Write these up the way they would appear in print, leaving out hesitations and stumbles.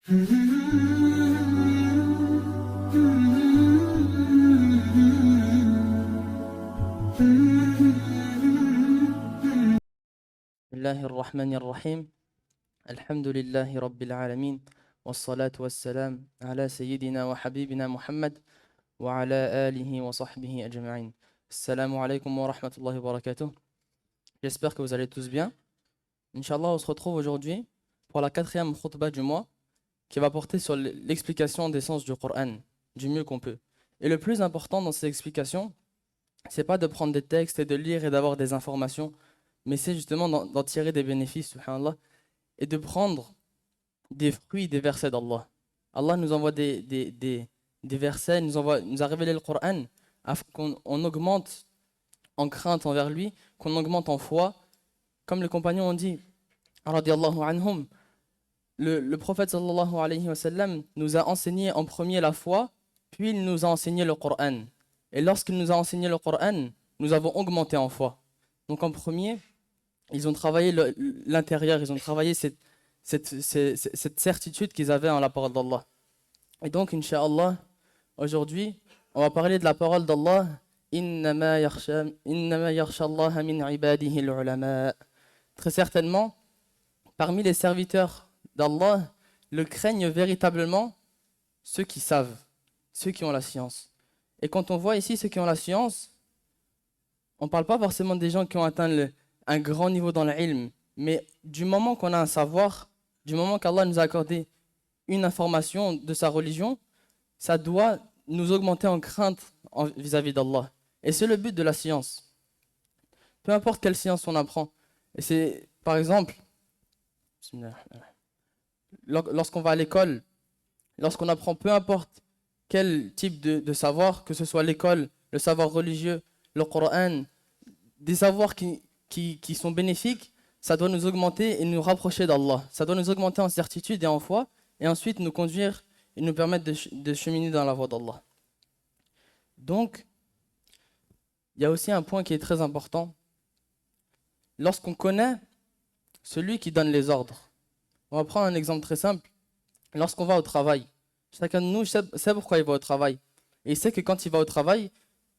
الله الرحمن الرحيم الحمد لله رب العالمين والصلاة والسلام على سيدنا وحبيبنا محمد وعلى آله وصحبه أجمعين. Assalamu alaikum wa rahmatullahi wa barakatuh. J'espère que vous allez tous bien. Inch'Allah, on se retrouve aujourd'hui pour la 4e khutbah du mois qui va porter sur l'explication des sens du Coran du mieux qu'on peut. Et le plus important dans ces explications, c'est pas de prendre des textes et de lire et d'avoir des informations, mais c'est justement d'en tirer des bénéfices, subhanallah, et de prendre des fruits des versets d'Allah. Allah nous envoie des versets, nous a révélé le Coran afin qu'on augmente en crainte envers lui, qu'on augmente en foi. Comme les compagnons ont dit, radiyallahu anhum, le prophète sallallahu alayhi wa sallam nous a enseigné en premier la foi, puis il nous a enseigné le Coran. Et lorsqu'il nous a enseigné le Coran, nous avons augmenté en foi. Donc en premier, ils ont travaillé l'intérieur, ils ont travaillé cette certitude qu'ils avaient en la parole d'Allah. Et donc, Inch'Allah, aujourd'hui, on va parler de la parole d'Allah. Innama yakhsha Allah min ibadihi al-ulama. Très certainement, parmi les serviteurs d'Allah, le craignent véritablement ceux qui savent, ceux qui ont la science. Et quand on voit ici ceux qui ont la science, on ne parle pas forcément des gens qui ont atteint un grand niveau dans l'ilm, mais du moment qu'on a un savoir, du moment qu'Allah nous a accordé une information de sa religion, ça doit nous augmenter en crainte vis-à-vis d'Allah. Et c'est le but de la science. Peu importe quelle science on apprend. Et c'est, par exemple, lorsqu'on va à l'école, lorsqu'on apprend peu importe quel type de savoir, que ce soit l'école, le savoir religieux, le Coran, des savoirs qui sont bénéfiques, ça doit nous augmenter et nous rapprocher d'Allah. Ça doit nous augmenter en certitude et en foi, et ensuite nous conduire et nous permettre de cheminer dans la voie d'Allah. Donc, il y a aussi un point qui est très important. Lorsqu'on connaît celui qui donne les ordres, on va prendre un exemple très simple. Lorsqu'on va au travail, chacun de nous sait pourquoi il va au travail. Et il sait que quand il va au travail,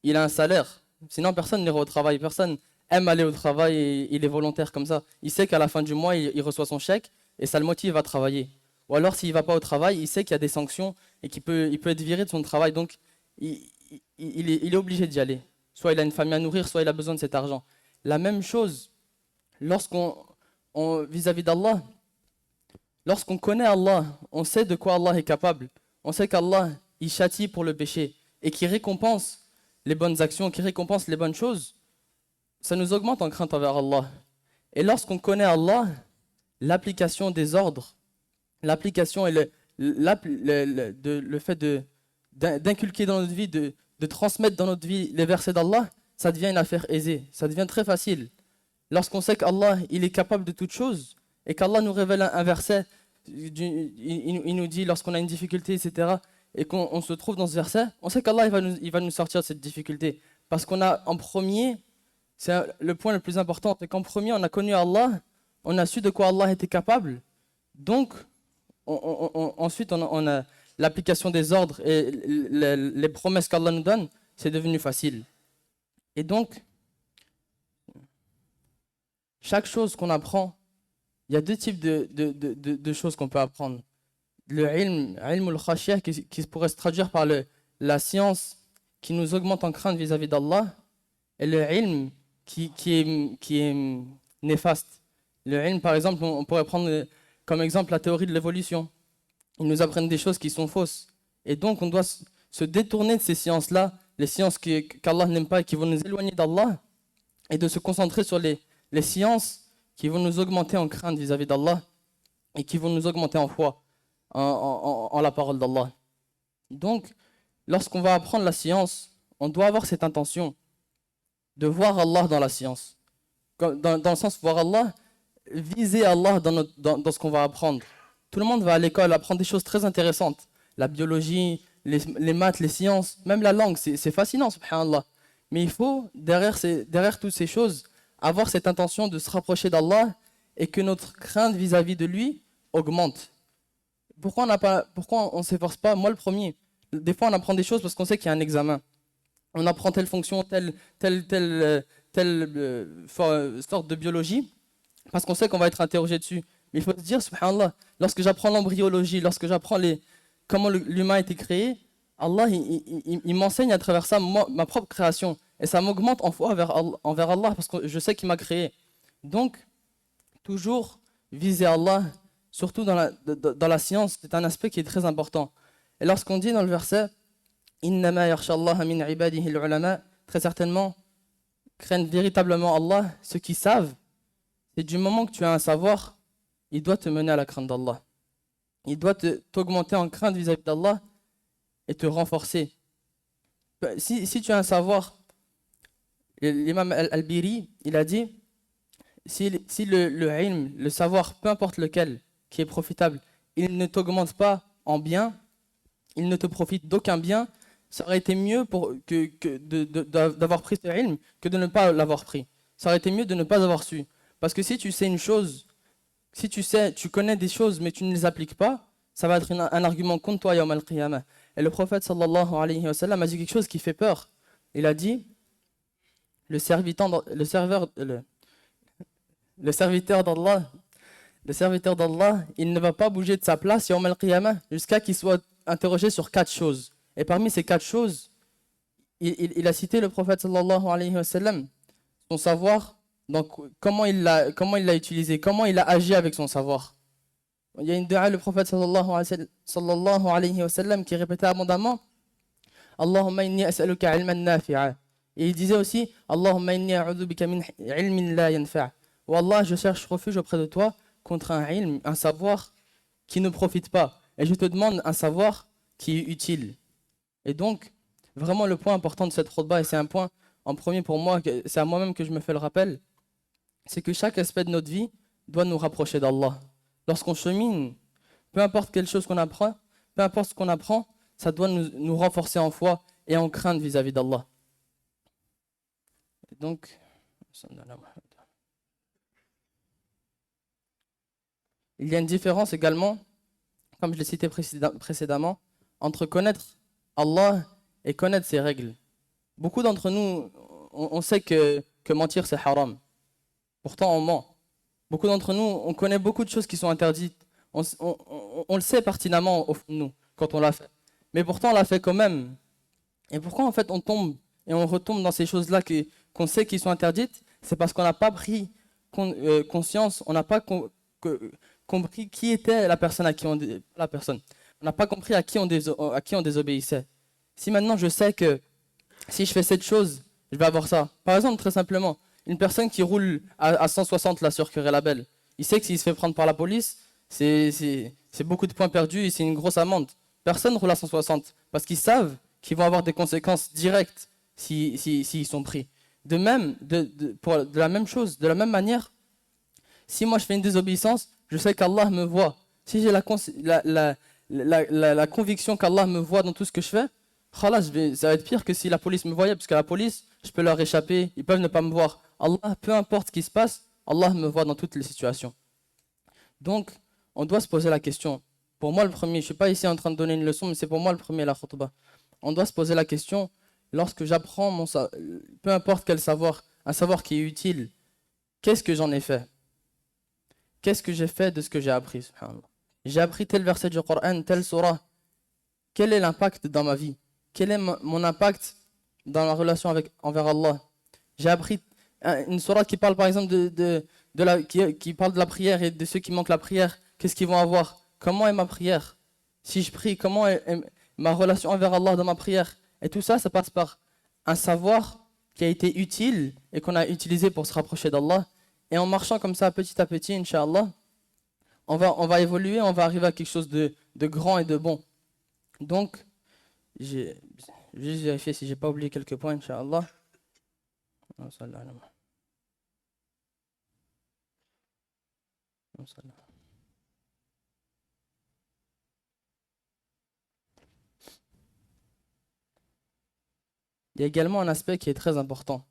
il a un salaire. Sinon, personne n'ira au travail. Personne aime aller au travail et il est volontaire comme ça. Il sait qu'à la fin du mois, il reçoit son chèque et ça le motive à travailler. Ou alors, s'il ne va pas au travail, il sait qu'il y a des sanctions et il peut être viré de son travail. Donc, il est obligé d'y aller. Soit il a une famille à nourrir, soit il a besoin de cet argent. La même chose, vis-à-vis d'Allah, lorsqu'on connaît Allah, on sait de quoi Allah est capable. On sait qu'Allah, il châtie pour le péché et qu'il récompense les bonnes actions, qu'il récompense les bonnes choses. Ça nous augmente en crainte envers Allah. Et lorsqu'on connaît Allah, l'application des ordres, l'application et le fait d'inculquer dans notre vie, de transmettre dans notre vie les versets d'Allah, ça devient une affaire aisée, ça devient très facile. Lorsqu'on sait qu'Allah, il est capable de toutes choses, et qu'Allah nous révèle un verset, il nous dit lorsqu'on a une difficulté, etc., et qu'on se trouve dans ce verset, on sait qu'Allah il va nous sortir de cette difficulté. Parce qu'on a en premier, c'est le point le plus important, c'est qu'en premier on a connu Allah, on a su de quoi Allah était capable, donc ensuite on a l'application des ordres et les promesses qu'Allah nous donne, c'est devenu facile. Et donc, chaque chose qu'on apprend, il y a deux types de choses qu'on peut apprendre. Le ilm al-khashiyah qui pourrait se traduire par la science qui nous augmente en crainte vis-à-vis d'Allah, et le ilm qui est néfaste. Le ilm, par exemple, on pourrait prendre comme exemple la théorie de l'évolution. Ils nous apprennent des choses qui sont fausses. Et donc, on doit se détourner de ces sciences-là, les sciences qu'Allah n'aime pas et qui vont nous éloigner d'Allah, et de se concentrer sur les sciences qui vont nous augmenter en crainte vis-à-vis d'Allah et qui vont nous augmenter en foi en la parole d'Allah. Donc, lorsqu'on va apprendre la science, on doit avoir cette intention de voir Allah dans la science. Dans le sens de voir Allah, viser Allah dans ce qu'on va apprendre. Tout le monde va à l'école apprendre des choses très intéressantes. La biologie, les maths, les sciences, même la langue, c'est fascinant, subhanallah. Mais il faut, derrière toutes ces choses, avoir cette intention de se rapprocher d'Allah et que notre crainte vis-à-vis de lui augmente. pourquoi on ne s'efforce pas? Moi, le premier, des fois, on apprend des choses parce qu'on sait qu'il y a un examen. On apprend telle fonction, telle sorte de biologie, parce qu'on sait qu'on va être interrogé dessus. Mais il faut se dire, subhanallah, lorsque j'apprends l'embryologie, lorsque j'apprends comment l'humain a été créé, Allah, il m'enseigne à travers ça ma propre création. Et ça m'augmente en foi envers Allah, parce que je sais qu'il m'a créé. Donc, toujours viser Allah, surtout dans la science, c'est un aspect qui est très important. Et lorsqu'on dit dans le verset, Innama yakhshallaha min ibadihi al-ulama, très certainement, craignent véritablement Allah, ceux qui savent, c'est du moment que tu as un savoir, il doit te mener à la crainte d'Allah. Il doit t'augmenter en crainte vis-à-vis d'Allah et te renforcer. Si tu as un savoir, l'imam Al-Biri, il a dit, si le ilm, le savoir, peu importe lequel, qui est profitable, il ne t'augmente pas en bien, il ne te profite d'aucun bien, ça aurait été mieux d'avoir pris ce ilm que de ne pas l'avoir pris. Ça aurait été mieux de ne pas avoir su. Parce que si tu sais une chose, si tu connais des choses mais tu ne les appliques pas, ça va être un argument contre toi yawm al-qiyamah. Et le prophète sallallahu alayhi wa sallam a dit quelque chose qui fait peur. Il a dit, le serviteur d'Allah, il ne va pas bouger de sa place yawm al-qiyamah jusqu'à qu'il soit interrogé sur 4 choses. Et parmi ces 4 choses, il a cité le prophète sallallahu alayhi wa sallam, son savoir, donc comment il l'a utilisé, comment il a agi avec son savoir. Il y a une dua, le prophète sallallahu alayhi wa sallam qui répétait abondamment, Allahumma inni as'aluka ilman nafi'a. Et il disait aussi, Allahumma inni a'udhu bika min ilmin la yanfa'. Oh Allah, je cherche refuge auprès de toi contre un ilm, un savoir qui ne profite pas. Et je te demande un savoir qui est utile. Et donc, vraiment le point important de cette khutbah, et c'est un point en premier pour moi, c'est à moi-même que je me fais le rappel, c'est que chaque aspect de notre vie doit nous rapprocher d'Allah. Lorsqu'on chemine, peu importe quelle chose qu'on apprend, peu importe ce qu'on apprend, ça doit nous renforcer en foi et en crainte vis-à-vis d'Allah. Donc, il y a une différence également, comme je l'ai cité précédemment, entre connaître Allah et connaître ses règles. Beaucoup d'entre nous, on sait que mentir c'est haram. Pourtant on ment. Beaucoup d'entre nous, on connaît beaucoup de choses qui sont interdites. On le sait pertinemment au fond de nous, quand on l'a fait. Mais pourtant on l'a fait quand même. Et pourquoi en fait on tombe et on retombe dans ces choses-là qu'on sait qui sont interdites? C'est parce qu'on n'a pas pris conscience, on n'a pas compris qui était la personne à qui on la personne. On n'a pas compris à qui on désobéissait. Si maintenant je sais que si je fais cette chose, je vais avoir ça. Par exemple, très simplement, une personne qui roule à 160 là sur Querelle-la-Belle, il sait que s'il se fait prendre par la police, c'est beaucoup de points perdus et c'est une grosse amende. Personne ne roule à 160 parce qu'ils savent qu'ils vont avoir des conséquences directes s'ils sont pris. De même, de la même chose, de la même manière, si moi je fais une désobéissance, je sais qu'Allah me voit. Si j'ai la conviction qu'Allah me voit dans tout ce que je fais, khalas, ça va être pire que si la police me voyait, parce que la police, je peux leur échapper, ils peuvent ne pas me voir. Allah, peu importe ce qui se passe, Allah me voit dans toutes les situations. Donc, on doit se poser la question. Pour moi, le premier, je ne suis pas ici en train de donner une leçon, mais c'est pour moi le premier, la khutbah. On doit se poser la question, lorsque j'apprends peu importe quel savoir, un savoir qui est utile, qu'est-ce que j'en ai fait? Qu'est-ce que j'ai fait de ce que j'ai appris, subhanallah? J'ai appris tel verset du Coran, tel surah. Quel est l'impact dans ma vie? Quel est mon impact dans la relation envers Allah? J'ai appris une sourate qui parle par exemple qui parle de la prière et de ceux qui manquent la prière. Qu'est-ce qu'ils vont avoir? Comment est ma prière? Si je prie, comment est ma relation envers Allah dans ma prière? Et tout ça, ça passe par un savoir qui a été utile et qu'on a utilisé pour se rapprocher d'Allah. Et en marchant comme ça petit à petit, Inch'Allah, on va évoluer, on va arriver à quelque chose de grand et de bon. Donc, je vais juste vérifier si j'ai pas oublié quelques points, Inch'Allah. Il y a également un aspect qui est très important.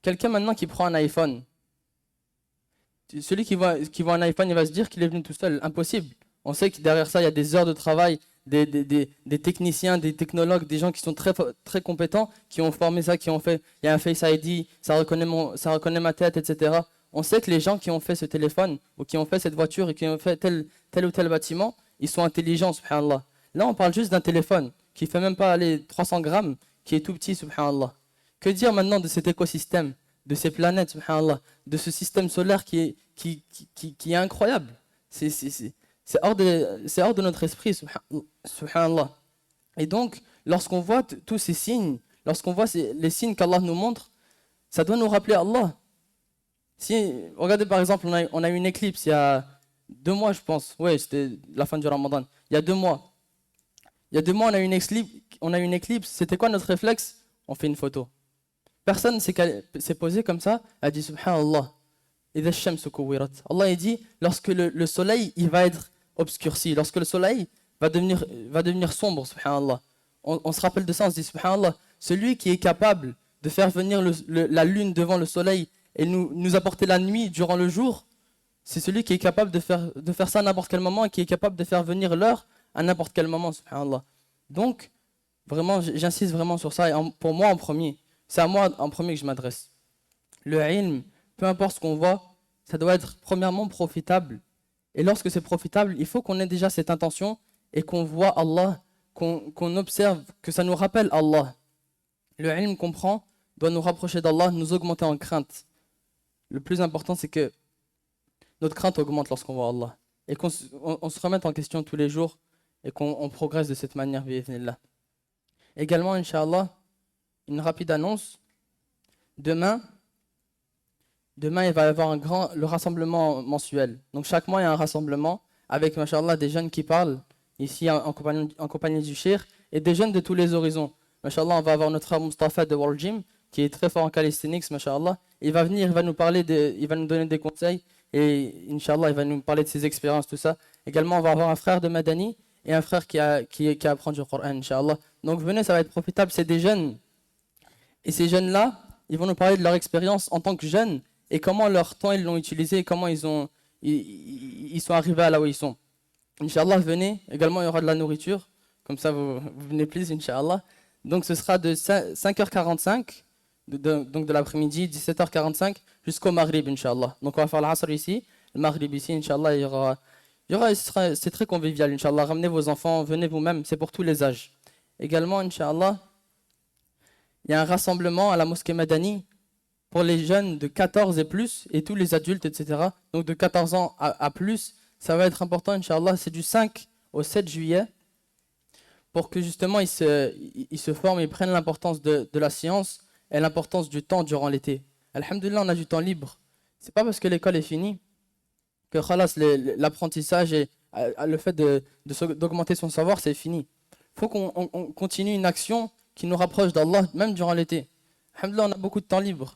Quelqu'un maintenant qui prend un iPhone, celui qui voit un iPhone, il va se dire qu'il est venu tout seul. Impossible. On sait que derrière ça, il y a des heures de travail, des techniciens, des technologues, des gens qui sont très compétents, qui ont formé ça, qui ont fait, il y a un Face ID, ça reconnaît ma tête, etc. On sait que les gens qui ont fait ce téléphone, ou qui ont fait cette voiture, et qui ont fait tel ou tel bâtiment, ils sont intelligents, subhanallah. Là, on parle juste d'un téléphone, qui fait même pas aller 300 grammes, qui est tout petit, subhanallah. Que dire maintenant de cet écosystème, de ces planètes, subhanallah, de ce système solaire qui est incroyable. C'est hors de notre esprit, subhanallah. Et donc, lorsqu'on voit tous ces signes, lorsqu'on voit les signes qu'Allah nous montre, ça doit nous rappeler Allah. Si, regardez par exemple, on a eu une éclipse il y a 2 mois, je pense. Oui, c'était la fin du Ramadan. Il y a 2 mois. Il y a 2 mois, on a eu une éclipse. C'était quoi notre réflexe? On fait une photo. Personne s'est posé comme ça, a dit Subhanallah. Allah il dit, lorsque le soleil il va être obscurci, lorsque le soleil va devenir sombre, subhanallah. On se rappelle de ça, on se dit subhanallah, celui qui est capable de faire venir la lune devant le soleil et nous apporter la nuit durant le jour, c'est celui qui est capable de faire ça à n'importe quel moment et qui est capable de faire venir l'heure à n'importe quel moment, subhanallah. Donc, vraiment, j'insiste vraiment sur ça, et pour moi en premier, c'est à moi en premier que je m'adresse. Le ilm, peu importe ce qu'on voit, ça doit être premièrement profitable. Et lorsque c'est profitable, il faut qu'on ait déjà cette intention et qu'on voit Allah, qu'on observe, que ça nous rappelle Allah. Le ilm qu'on prend doit nous rapprocher d'Allah, nous augmenter en crainte. Le plus important, c'est que notre crainte augmente lorsqu'on voit Allah. Et qu'on se remette en question tous les jours et qu'on progresse de cette manière, bi'idhnillah. Également, Inch'Allah, une rapide annonce. Demain, il va y avoir le rassemblement mensuel. Donc chaque mois, il y a un rassemblement avec, machallah, des jeunes qui parlent ici en compagnie du Cheikh et des jeunes de tous les horizons. Machallah, on va avoir notre frère Mustafa de World Gym qui est très fort en calisthenics, machallah. Il va venir, il va nous donner des conseils et Inch'Allah, il va nous parler de ses expériences, tout ça. Également, on va avoir un frère de Madani et un frère qui apprend du Coran, Inch'Allah. Donc venez, ça va être profitable. C'est des jeunes. Et ces jeunes-là, ils vont nous parler de leur expérience en tant que jeunes et comment leur temps ils l'ont utilisé et comment ils sont arrivés à là où ils sont. Inch'Allah, venez. Également, il y aura de la nourriture. Comme ça, vous venez plus, Inch'Allah. Donc, ce sera de 5h45, donc de l'après-midi, 17h45, jusqu'au Maghrib, Inch'Allah. Donc, on va faire l'Asr ici, le Maghrib ici, Inch'Allah. C'est très convivial, Inch'Allah. Ramenez vos enfants, venez vous-même, c'est pour tous les âges. Également, Inch'Allah, il y a un rassemblement à la mosquée Madani pour les jeunes de 14 et plus, et tous les adultes, etc. Donc de 14 ans à plus, ça va être important, Inch'Allah. C'est du 5 au 7 juillet, pour que justement ils se forment et prennent l'importance de la science et l'importance du temps durant l'été. Alhamdulillah, on a du temps libre. C'est pas parce que l'école est finie que khalas, l'apprentissage et le fait d'augmenter son savoir, c'est fini. Il faut qu'on continue une action qui nous rapproche d'Allah, même durant l'été. Alhamdulillah, on a beaucoup de temps libre.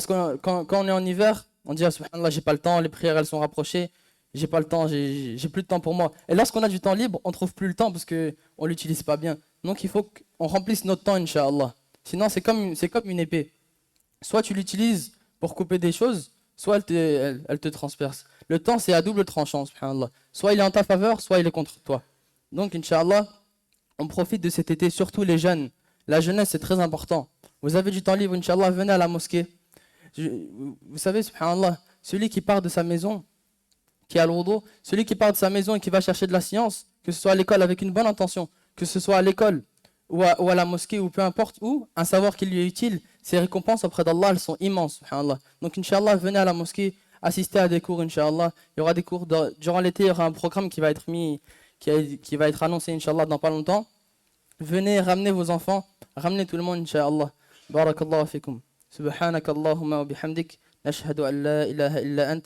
Quand on est en hiver, on dit ah, subhanallah, j'ai pas le temps, les prières elles sont rapprochées, j'ai pas le temps, j'ai plus de temps pour moi. Et lorsqu'on a du temps libre, on trouve plus le temps parce qu'on l'utilise pas bien. Donc il faut qu'on remplisse notre temps, Inch'Allah. Sinon c'est comme une épée. Soit tu l'utilises pour couper des choses, soit elle te transperce. Le temps c'est à double tranchant, subhanallah. Soit il est en ta faveur, soit il est contre toi. Donc Inch'Allah, on profite de cet été, surtout les jeunes. La jeunesse c'est très important. Vous avez du temps libre, Inch'Allah, venez à la mosquée. Vous savez, subhanallah, celui qui part de sa maison, qui a le wudu, celui qui part de sa maison et qui va chercher de la science, que ce soit à l'école avec une bonne intention, que ce soit à l'école ou à la mosquée ou peu importe où, un savoir qui lui est utile, ses récompenses auprès d'Allah, elles sont immenses, subhanallah. Donc, Inch'Allah, venez à la mosquée, assistez à des cours, Inch'Allah. Il y aura des cours, durant l'été, il y aura un programme qui va être qui va être annoncé, Inch'Allah, dans pas longtemps. Venez, ramenez vos enfants, ramenez tout le monde, Inch'Allah. Barakallahu fikum. سبحانك اللهم وبحمدك نشهد أن لا إله إلا أنت